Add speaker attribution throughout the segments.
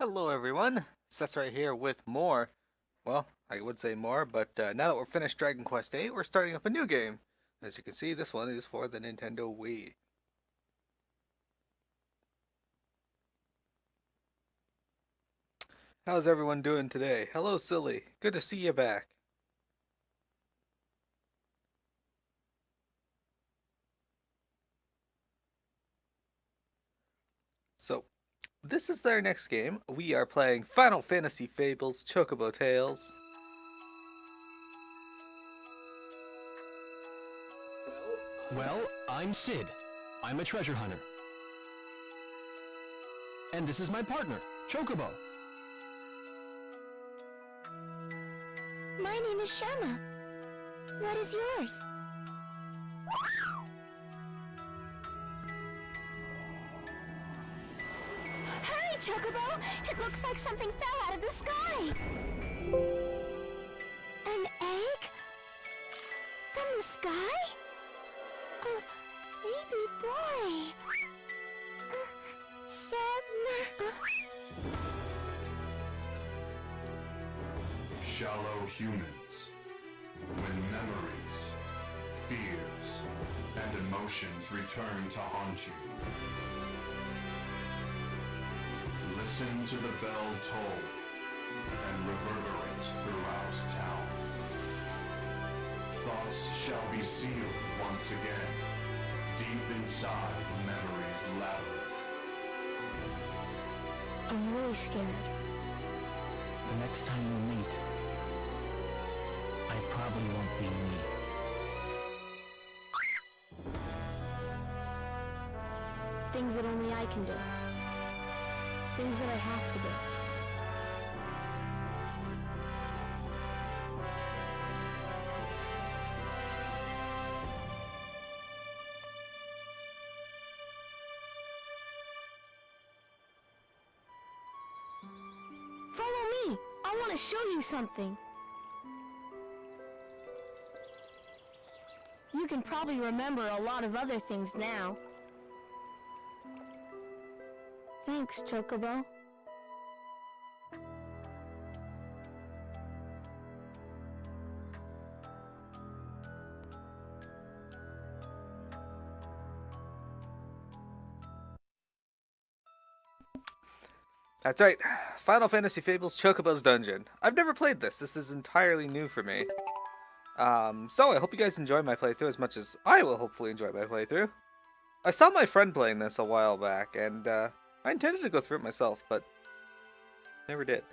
Speaker 1: Hello everyone, Seth's right here with more. Well, I would say more, but now that we're finished Dragon Quest VIII, we're starting up a new game. As you can see, this one is for the Nintendo Wii. How's everyone doing today? Hello, Silly. Good to see you back. So, this is their next game. We are playing Final Fantasy Fables Chocobo Tales.
Speaker 2: Well, I'm Sid. I'm a treasure hunter. And this is my partner, Chocobo.
Speaker 3: My name is Sharma. What is yours? Hurry, Chocobo! It looks like something fell out of the sky! An egg? From the sky? A baby boy! Sharma...
Speaker 4: Shallow humans, when memories, fears, and emotions return to haunt you. Listen to the bell toll and reverberate throughout town. Thoughts shall be sealed once again, deep inside memory's labyrinth.
Speaker 3: I'm really scared.
Speaker 2: The next time we meet, I probably won't be me.
Speaker 3: Things that only I can do. Things that I have to do. Follow me! I want to show you something. You can probably remember a lot of other things now. Thanks, Chocobo.
Speaker 1: That's right, Final Fantasy Fables Chocobo's Dungeon. I've never played this. This is entirely new for me. So I hope you guys enjoy my playthrough as much as I will hopefully enjoy my playthrough. I saw my friend playing this a while back, and I intended to go through it myself, but never did.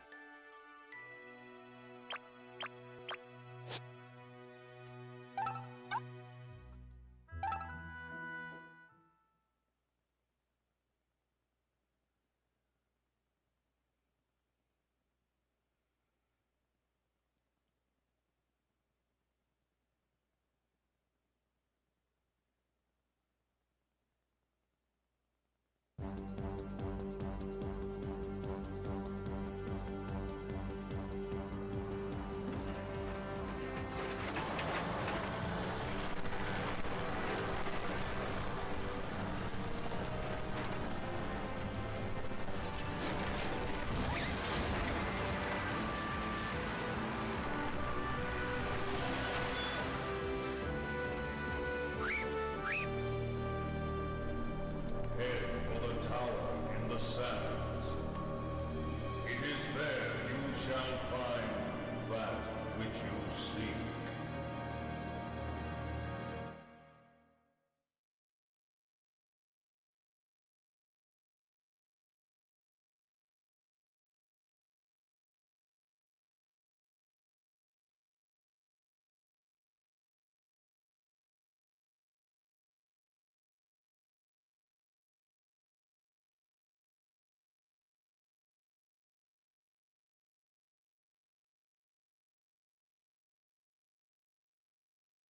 Speaker 4: Head for the tower in the sands. It is there you shall find that which you seek.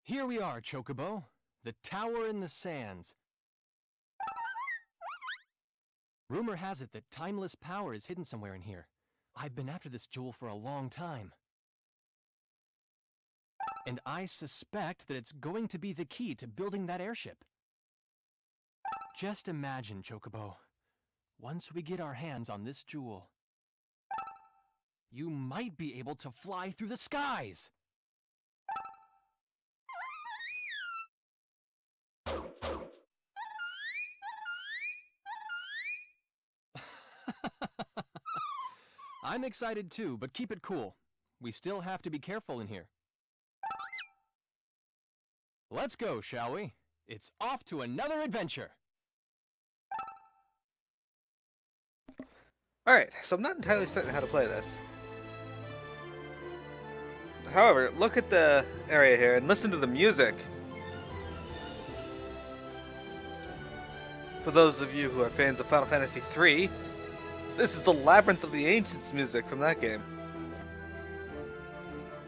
Speaker 2: Here we are, Chocobo. The tower in the sands. Rumor has it that timeless power is hidden somewhere in here. I've been after this jewel for a long time. And I suspect that it's going to be the key to building that airship. Just imagine, Chocobo. Once we get our hands on this jewel, you might be able to fly through the skies. I'm excited too, but keep it cool. We still have to be careful in here. Let's go, shall we? It's off to another adventure.
Speaker 1: Alright, so I'm not entirely certain how to play this. However, look at the area here and listen to the music. For those of you who are fans of Final Fantasy III, this is the Labyrinth of the Ancients music from that game.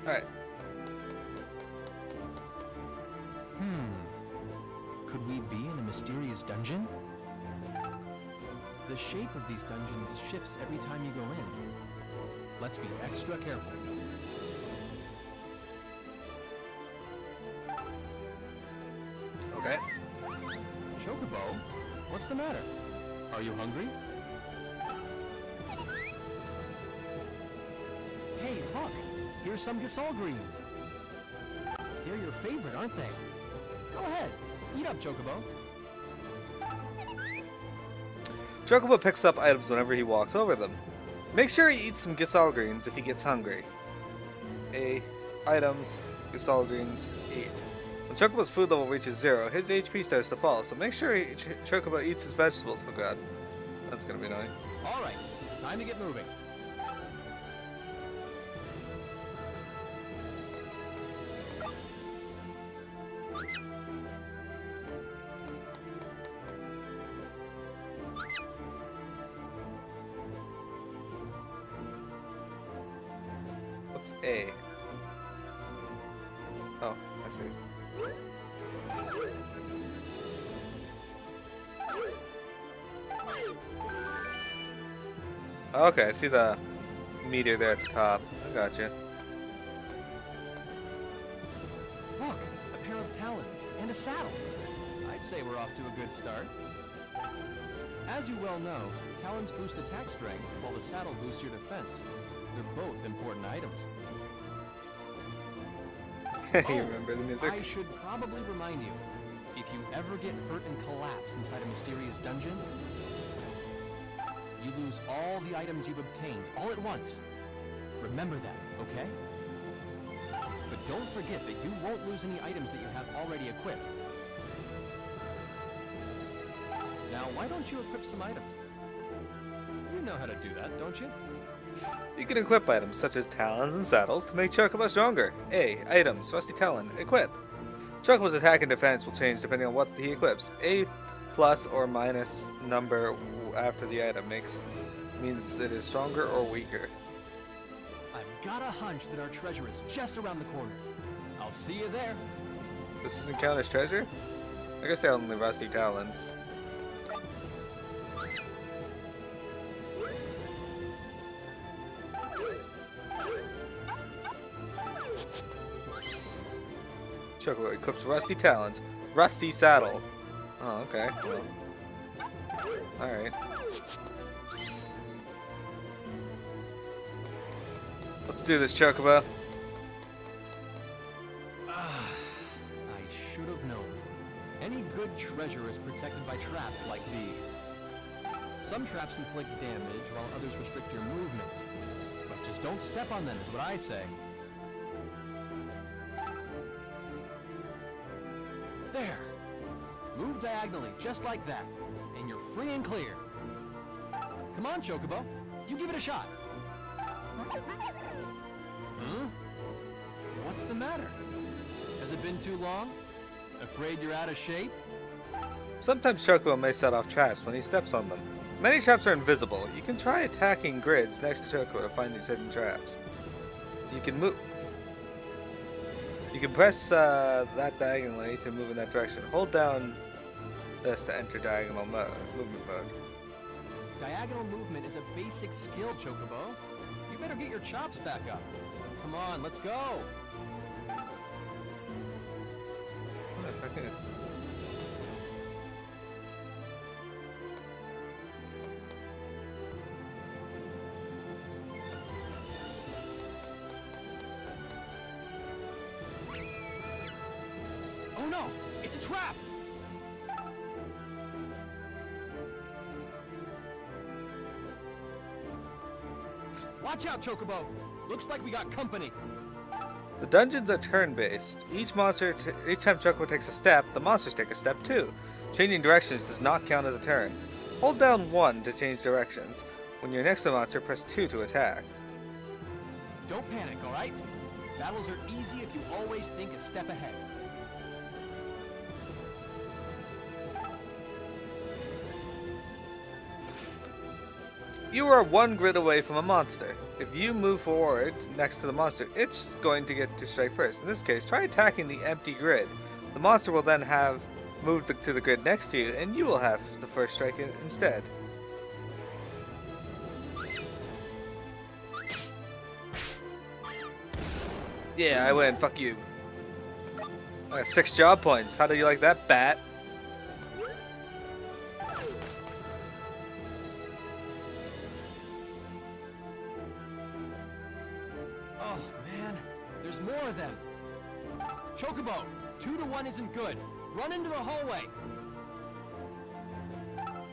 Speaker 1: Alright.
Speaker 2: Could we be in a mysterious dungeon? The shape of these dungeons shifts every time you go in. Let's be extra careful.
Speaker 1: Okay.
Speaker 2: Chocobo, what's the matter? Are you hungry? Hey, look! Here's some Gasol greens. They're your favorite, aren't they? Go ahead, eat up, Chocobo.
Speaker 1: Chocobo picks up items whenever he walks over them. Make sure he eats some Gasol greens if he gets hungry. A. Items, Gasol greens, eat. When Chocobo's food level reaches 0, his HP starts to fall, so make sure Chocobo eats his vegetables. Oh god. That's gonna be annoying.
Speaker 2: Alright, time to get moving.
Speaker 1: What's A? Oh, I see. Okay, I see the meteor there at the top. I gotcha.
Speaker 2: Look, a pair of talons and a saddle. I'd say we're off to a good start. As you well know, talons boost attack strength, while the saddle boosts your defense. They're both important items.
Speaker 1: You remember the music?
Speaker 2: I should probably remind you, if you ever get hurt and collapse inside a mysterious dungeon, you lose all the items you've obtained, all at once. Remember that, okay? But don't forget that you won't lose any items that you have already equipped. Now, why don't you equip some items? You know how to do that, don't you?
Speaker 1: You can equip items such as talons and saddles to make Chocobo stronger. A. Items, Rusty Talon, equip. Chocobo's attack and defense will change depending on what he equips. A plus or minus number after the item means it is stronger or weaker.
Speaker 2: I've got a hunch that our treasure is just around the corner. I'll see you there.
Speaker 1: This doesn't count as treasure? I guess they're only Rusty Talons. Chocobo equips Rusty Talons. Rusty Saddle. Oh, okay. Well. Alright. Let's do this, Chocobo.
Speaker 2: I should have known. Any good treasure is protected by traps like these. Some traps inflict damage, while others restrict your movement. But just don't step on them, is what I say. There! Move diagonally, just like that, and you're free and clear. Come on, Chocobo. You give it a shot. Huh? What's the matter? Has it been too long? Afraid you're out of shape?
Speaker 1: Sometimes Chocobo may set off traps when he steps on them. Many traps are invisible. You can try attacking grids next to Chocobo to find these hidden traps. You can move. You can press that diagonally to move in that direction. Hold down this to enter diagonal movement mode.
Speaker 2: Diagonal movement is a basic skill, Chocobo. You better get your chops back up. Come on, let's go. no! It's a trap! Watch out, Chocobo! Looks like we got company.
Speaker 1: The dungeons are turn-based. Each time Chocobo takes a step, the monsters take a step too. Changing directions does not count as a turn. Hold down 1 to change directions. When you're next to the monster, press 2 to attack.
Speaker 2: Don't panic, alright? Battles are easy if you always think a step ahead.
Speaker 1: You are 1 grid away from a monster. If you move forward next to the monster, it's going to get to strike first. In this case, try attacking the empty grid. The monster will then have moved to the grid next to you, and you will have the first strike instead. Yeah, I win. Fuck you. I got 6 job points. How do you like that, bat?
Speaker 2: Oh, man. There's more of them. Chocobo, 2 to 1 isn't good. Run into the hallway.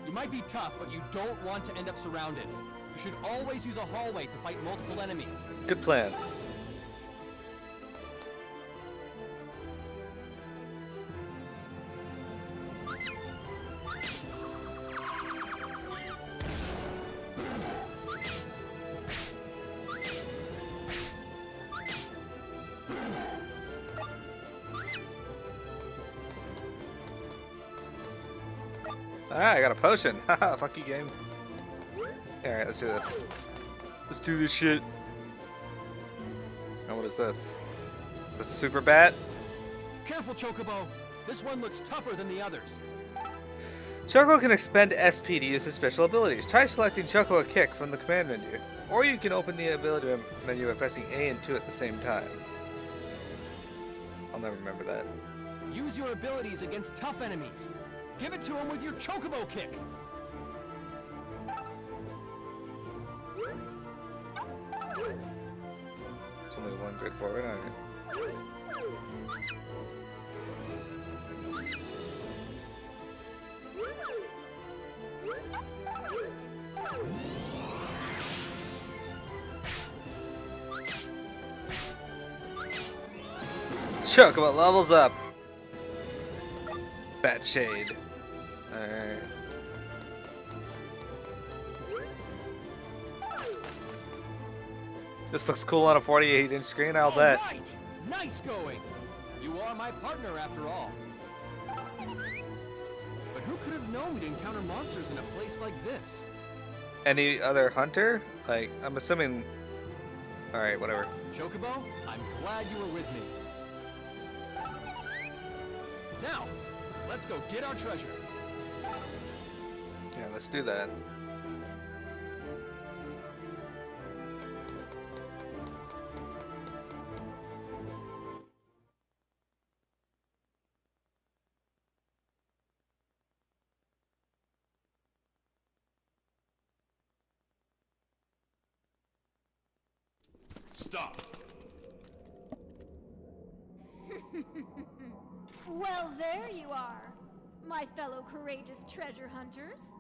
Speaker 2: You might be tough, but you don't want to end up surrounded. You should always use a hallway to fight multiple enemies.
Speaker 1: Good plan. Ah, I got a potion. Haha, fuck you, game. Alright, let's do this. Let's do this shit. Now, what is this? The super bat?
Speaker 2: Careful, Chocobo. This one looks tougher than the others.
Speaker 1: Choco can expend SP to use his special abilities. Try selecting Choco a Kick from the command menu. Or you can open the ability menu by pressing A and 2 at the same time. I'll never remember that.
Speaker 2: Use your abilities against tough enemies. Give it to him with your Chocobo kick.
Speaker 1: It's only 1 grid forward, alright. Chocobo levels up. Bat shade. Alright. This looks cool on a 48-inch screen, I'll bet.
Speaker 2: Right. Nice going. You are my partner after all. But who could have known we'd encounter monsters in a place like this?
Speaker 1: Any other hunter? Like, I'm assuming... Alright, whatever.
Speaker 2: Chocobo, I'm glad you were with me. Now, let's go get our treasure.
Speaker 1: Yeah, let's do that.
Speaker 4: Stop!
Speaker 5: Well, there you are, my fellow courageous treasure hunters.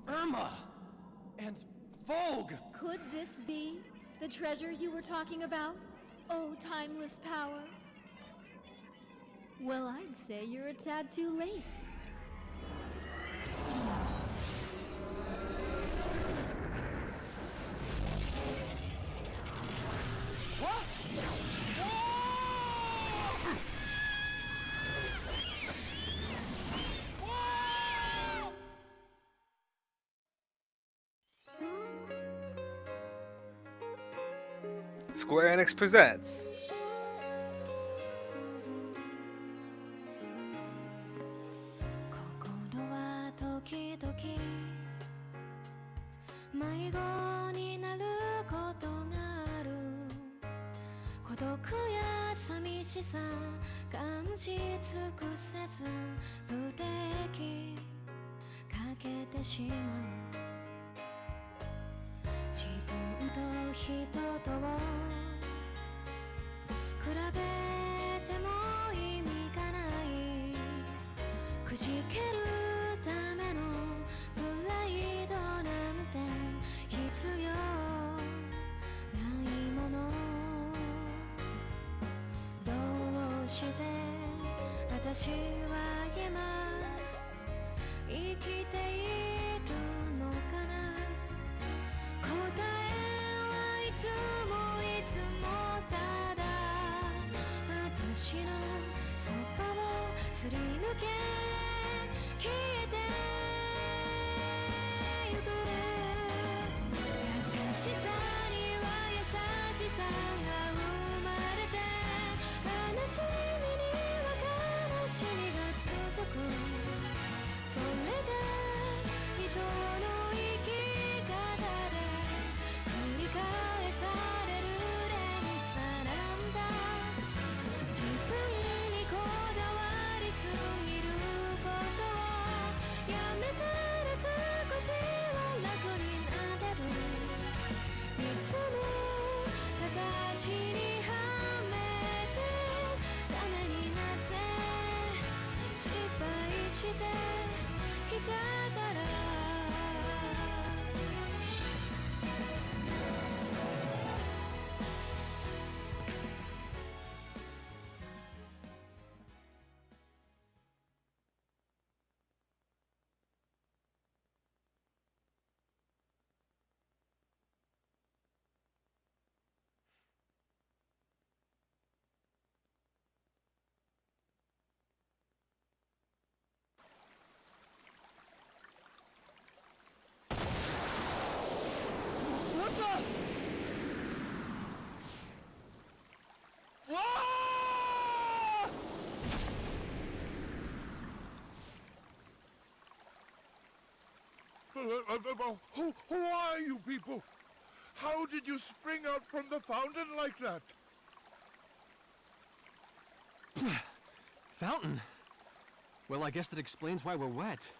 Speaker 2: Irma! And Vogue!
Speaker 5: Could this be the treasure you were talking about? Oh, timeless power. Well, I'd say you're a tad too late.
Speaker 2: What?
Speaker 1: Square Enix presents.
Speaker 3: じけるためのプライドなんて必要ないものどうして私は今生きているのかな答えはいつもいつもただ私のそばをすり抜け消えてゆく優しさには優しさが生まれて悲しみには悲しみが続くそれが人の生き方で繰り返される連鎖なんだ自分にこだわりすぎることをやめたら少しは楽になれるいつも形にはめてダメになって失敗してきたから
Speaker 2: What the? Whoa!
Speaker 4: Who are you people? How did you spring out from the fountain like that?
Speaker 2: Fountain? Well, I guess that explains why we're wet.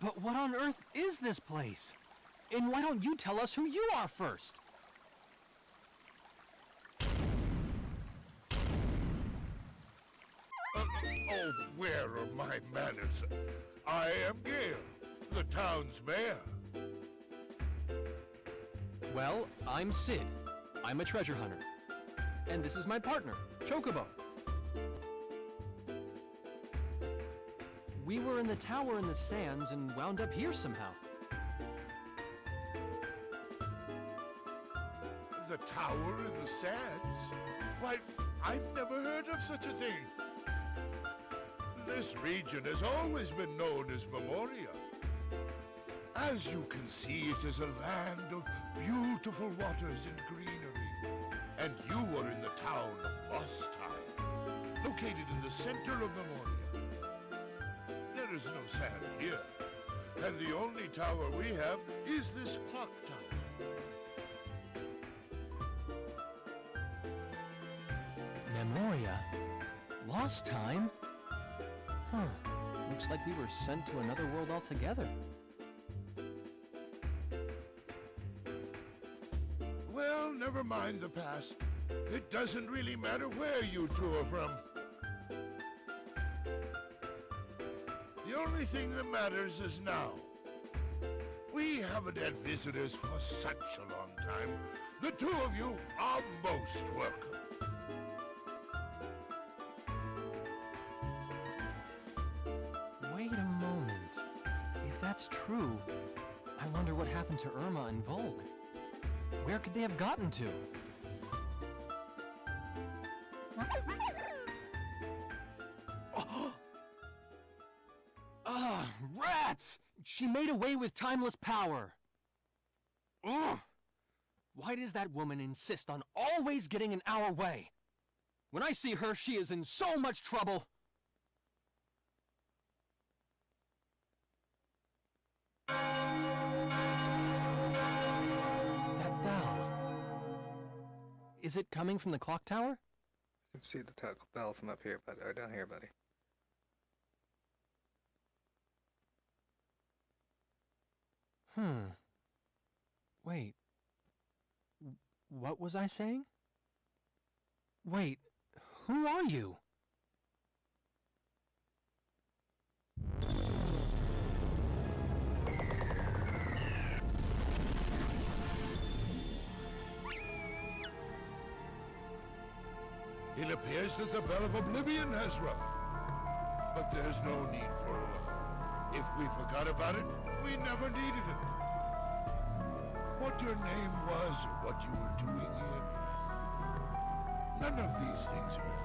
Speaker 2: But what on earth is this place? And why don't you tell us who you are first?
Speaker 4: Oh, where are my manners? I am Gale, the town's mayor.
Speaker 2: Well, I'm Sid. I'm a treasure hunter. And this is my partner, Chocobo. We were in the tower in the sands and wound up here somehow.
Speaker 4: The tower in the sands? Why, I've never heard of such a thing. This region has always been known as Memoria. As you can see, it is a land of beautiful waters and greenery. And you are in the town of Lost Time, located in the center of Memoria. There is no sand here, and the only tower we have is this clock tower.
Speaker 2: Memoria? Lost time? Huh. Looks like we were sent to another world altogether.
Speaker 4: Well, never mind the past. It doesn't really matter where you two are from. The only thing that matters is now. We haven't had visitors for such a long time. The two of you are most welcome.
Speaker 2: Wait a moment. If that's true, I wonder what happened to Irma and Volg. Where could they have gotten to? Ugh, rats! She made away with timeless power! Ugh! Why does that woman insist on always getting in our way? When I see her, she is in so much trouble! That bell... Is it coming from the clock tower?
Speaker 1: You can see the bell from up here, or down here, buddy.
Speaker 2: Wait. What was I saying? Wait, Who are you?
Speaker 4: It appears that the Bell of Oblivion has rung. But there's no need for alarm. If we forgot about it, we never needed it. What your name was or what you were doing here, none of these things are important.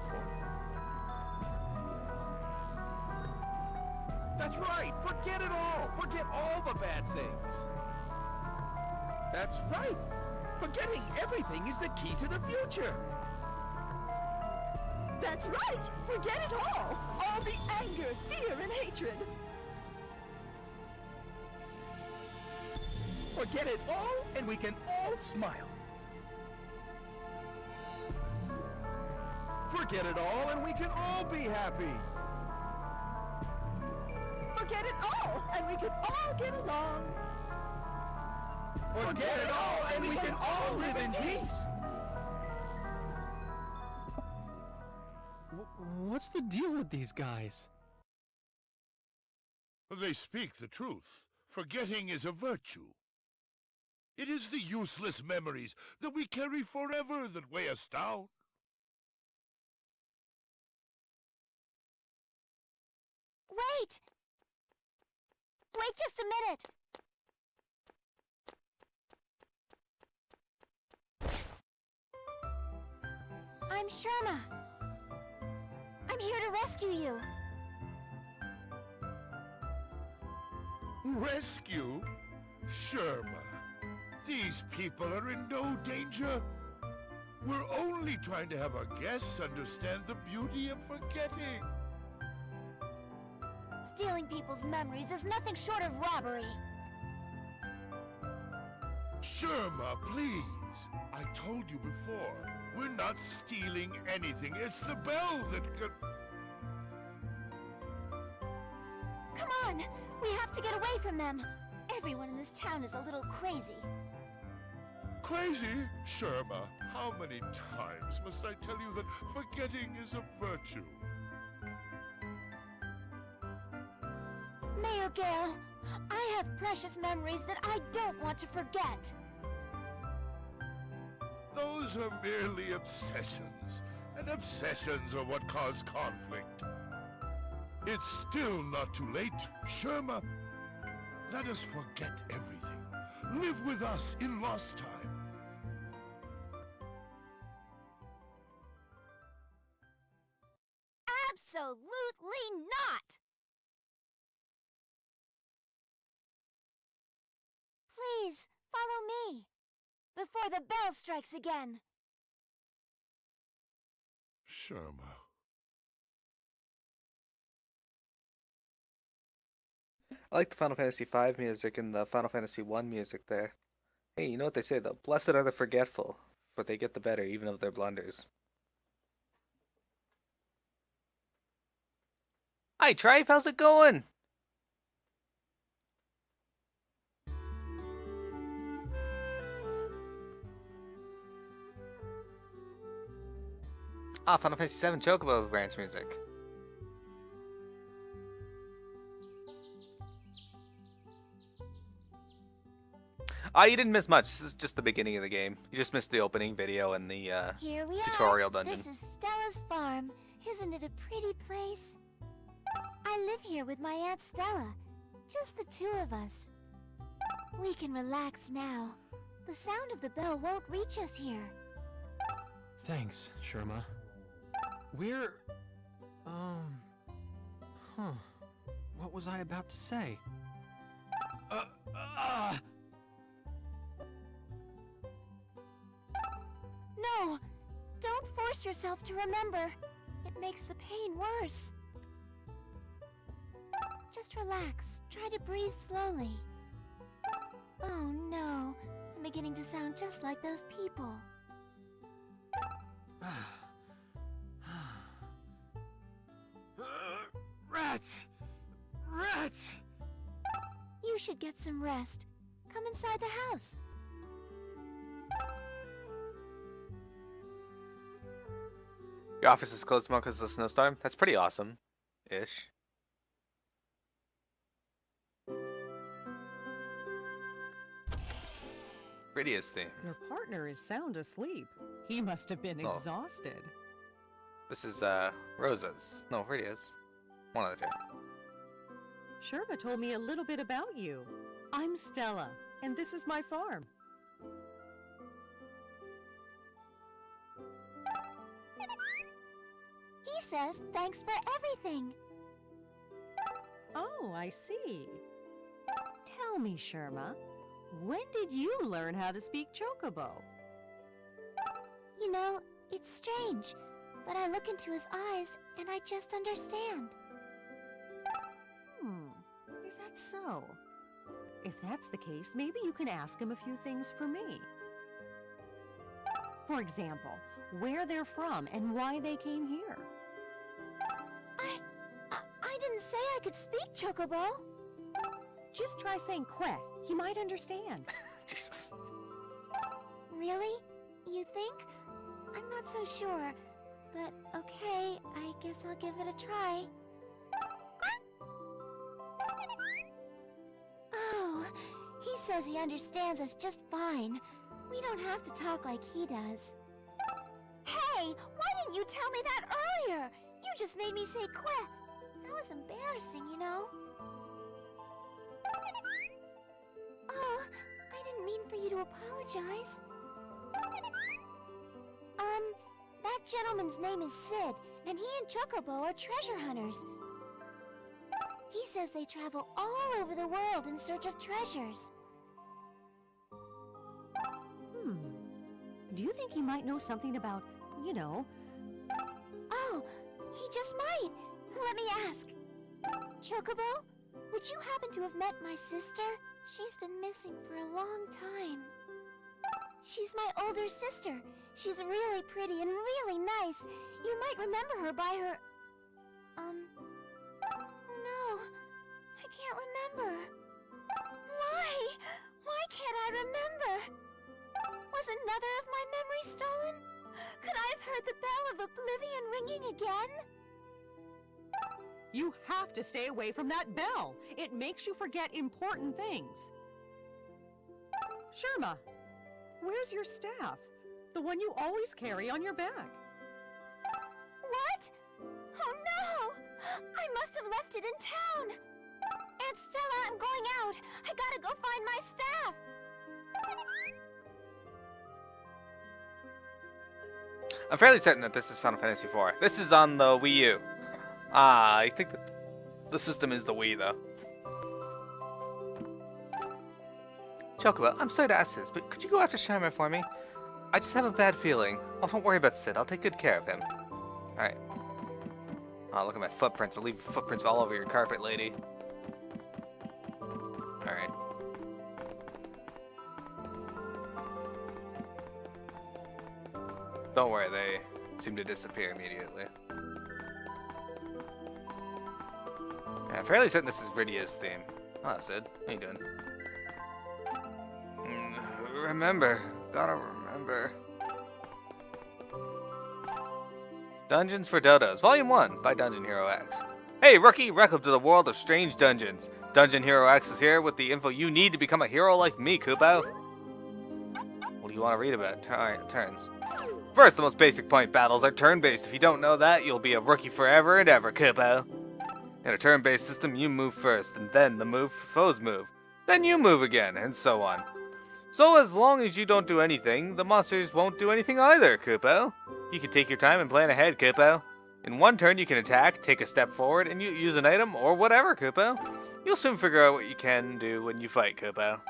Speaker 6: That's right! Forget it all! Forget all the bad things! That's right! Forgetting everything is the key to the future!
Speaker 7: That's right! Forget it all! All the anger, fear, and hatred!
Speaker 6: Forget it all, and we can all smile! Forget it all, and we can all be happy!
Speaker 7: Forget it all, and we can all get along!
Speaker 6: Forget it all, and we can all live in peace!
Speaker 2: What's the deal with these guys?
Speaker 4: They speak the truth. Forgetting is a virtue. It is the useless memories that we carry forever that weigh us down.
Speaker 3: Wait! Wait just a minute! I'm Sherma. I'm here to rescue you.
Speaker 4: Rescue? Sherma, these people are in no danger. We're only trying to have our guests understand the beauty of forgetting.
Speaker 3: Stealing people's memories is nothing short of robbery.
Speaker 4: Sherma, please. I told you before, we're not stealing anything. It's the bell that could...
Speaker 3: Come on! We have to get away from them. Everyone in this town is a little crazy.
Speaker 4: Crazy? Sherma, how many times must I tell you that forgetting is a virtue?
Speaker 3: Mayor Gale, I have precious memories that I don't want to forget.
Speaker 4: Those are merely obsessions, and obsessions are what cause conflict. It's still not too late, Sherma. Let us forget everything. Live with us in lost time.
Speaker 3: Absolutely not! Please, follow me. Before the bell strikes again.
Speaker 4: Sherma.
Speaker 1: I like the Final Fantasy V music and the Final Fantasy I music there. Hey, you know what they say though? Blessed are the forgetful, for they get the better even of their blunders. Hi, Trife, how's it going? Ah, Final Fantasy VII Chocobo branch music. Ah, you didn't miss much. This is just the beginning of the game. You just missed the opening video and the
Speaker 3: Here we
Speaker 1: tutorial
Speaker 3: are.
Speaker 1: dungeon.
Speaker 3: This is Stella's farm. Isn't it a pretty place? I live here with my Aunt Stella. Just the two of us. We can relax now. The sound of the bell won't reach us here.
Speaker 2: Thanks, Sherma. We're... What was I about to say?
Speaker 3: No! Don't force yourself to remember. It makes the pain worse. Just relax. Try to breathe slowly. Oh no. I'm beginning to sound just like those people.
Speaker 2: Rats! Rats!
Speaker 3: You should get some rest. Come inside the house.
Speaker 1: Your office is closed tomorrow because of the snowstorm? That's pretty awesome. Ish. Prettiest theme.
Speaker 8: Your partner is sound asleep. He must have been
Speaker 1: Oh.
Speaker 8: exhausted.
Speaker 1: This is, Rosa's. No, Radia's. One of the two.
Speaker 8: Sherma told me a little bit about you. I'm Stella, and this is my farm.
Speaker 3: He says thanks for everything.
Speaker 8: Oh, I see. Tell me, Sherma, when did you learn how to speak Chocobo?
Speaker 3: You know, it's strange, but I look into his eyes and I just understand.
Speaker 8: Is that so? If that's the case, maybe you can ask him a few things for me. For example, where they're from and why they came here.
Speaker 3: I didn't say I could speak, Chocobo.
Speaker 8: Just try saying que. He might understand.
Speaker 1: Jesus.
Speaker 3: Really? You think? I'm not so sure. But okay, I guess I'll give it a try. Oh, he says he understands us just fine. We don't have to talk like he does. Hey, why didn't you tell me that earlier? You just made me say que. That was embarrassing, you know? Oh, I didn't mean for you to apologize. That gentleman's name is Sid, and he and Chocobo are treasure hunters. He says they travel all over the world in search of treasures.
Speaker 8: Do you think he might know something about, you know...
Speaker 3: Oh, he just might. Let me ask. Chocobo, would you happen to have met my sister? She's been missing for a long time. She's my older sister. She's really pretty and really nice. You might remember her by her... Oh no. I can't remember. Why? Why can't I remember? Was another of my memories stolen? Could I have heard the bell of oblivion ringing again?
Speaker 8: You have to stay away from that bell. It makes you forget important things. Sherma, where's your staff? The one you always carry on your back.
Speaker 3: What? Oh no! I must have left it in town! Aunt Stella, I'm going out! I gotta go find my staff!
Speaker 1: I'm fairly certain that this is Final Fantasy IV. This is on the Wii U. I think that the system is the Wii, though. Chocobo, I'm sorry to ask this, but could you go after Sherma for me? I just have a bad feeling. Oh, don't worry about Sid. I'll take good care of him. Alright. Oh, look at my footprints. I'll leave footprints all over your carpet, lady. Alright. Don't worry, they seem to disappear immediately. Yeah, I'm fairly certain this is Rydia's theme. Oh, Sid. How you doing? Remember. Gotta remember. Dungeons for Dodos, Volume 1 by Dungeon Hero X. Hey, rookie! Welcome to the world of strange dungeons. Dungeon Hero X is here with the info you need to become a hero like me, Kubo. What do you want to read about? Alright, turns. First, the most basic point battles are turn-based. If you don't know that, you'll be a rookie forever and ever, Kubo. In a turn-based system, you move first, and then the foes move. Then you move again, and so on. So as long as you don't do anything, the monsters won't do anything either, Kupo. You can take your time and plan ahead, Kupo. In one turn you can attack, take a step forward, and you use an item or whatever, Kupo. You'll soon figure out what you can do when you fight, Kupo.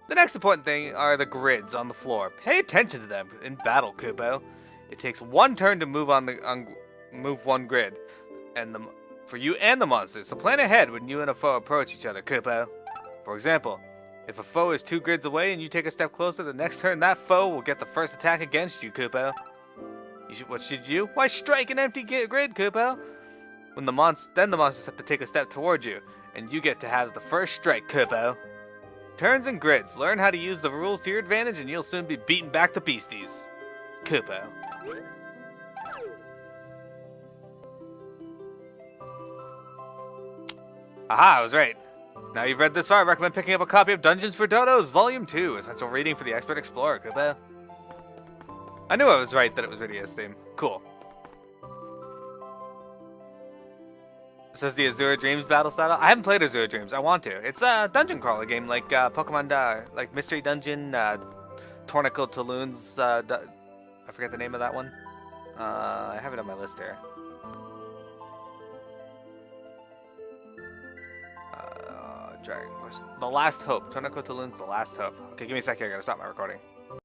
Speaker 1: The next important thing are the grids on the floor. Pay attention to them in battle, Kupo. It takes one turn to move move one grid, and for you and the monsters. So plan ahead when you and a foe approach each other, Kupo. For example, if a foe is 2 grids away and you take a step closer, the next turn that foe will get the first attack against you, Kupo. What should you do? Why, strike an empty grid, Kupo. Then the monsters have to take a step towards you, and you get to have the first strike, Kupo. Turns and grids. Learn how to use the rules to your advantage, and you'll soon be beating back the beasties. Chocobo. Aha, I was right. Now you've read this far, I recommend picking up a copy of Dungeons for Dodos, Volume 2, Essential Reading for the Expert Explorer, Chocobo. I knew I was right that it was Rydia's theme. Cool. Says the Azure Dreams battle style. I haven't played Azure Dreams. I want to. It's a dungeon crawler game like Pokemon, like Mystery Dungeon, Tornico Taloons. I forget the name of that one. I have it on my list here. Dragon Quest. The Last Hope. Tornico Taloons, The Last Hope. Okay, give me a sec here. I gotta stop my recording.